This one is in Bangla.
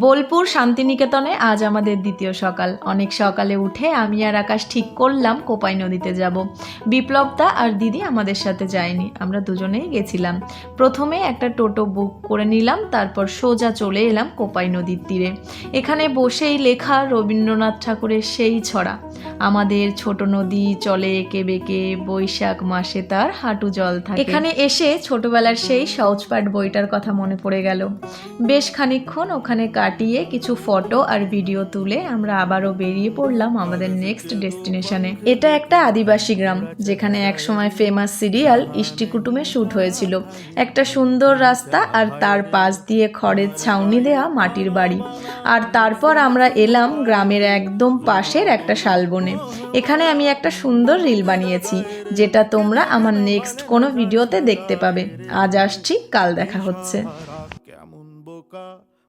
বোলপুর শান্তিনিকেতনে আজ আমাদের দ্বিতীয় সকাল। অনেক সকালে উঠে আমি আর আকাশ ঠিক করলাম কোপাই নদীতে যাব। বিপ্লবদা আর দিদি আমাদের সাথে যায়নি, আমরা দুজনেই গেছিলাম। প্রথমে একটা টোটো বুক করে নিলাম, তারপর সোজা চলে এলাম কোপাই নদীর তীরে। এখানে বসেই লেখা রবীন্দ্রনাথ ঠাকুরের সেই ছড়া, আমাদের ছোট নদী চলে এঁকে বেঁকে, বৈশাখ মাসে তার হাঁটু জল থাকে। এখানে এসে ছোটবেলার সেই সহজপাঠ বইটার কথা মনে পড়ে গেল। বেশ খানিকক্ষণ ওখানে কাটিয়ে কিছু ফটো আর ভিডিও তুলে আমরা আবারও বেরিয়ে পড়লাম আমাদের নেক্সট ডেস্টিনেশনে। এটা একটা আদিবাসী গ্রাম, যেখানে একসময় ফেমাস সিরিয়াল ইষ্টি কুটুমে শ্যুট হয়েছিল। একটা সুন্দর রাস্তা আর তার পাশ দিয়ে খড়ের ছাউনি দেওয়া মাটির বাড়ি। আর তারপর আমরা এলাম গ্রামের একদম পাশের একটা শালবনে। এখানে আমি একটা সুন্দর রিল বানিয়েছি, যেটা তোমরা আমার নেক্সট কোনো ভিডিওতে দেখতে পাবে। আজ আসছি, কাল দেখা হচ্ছে।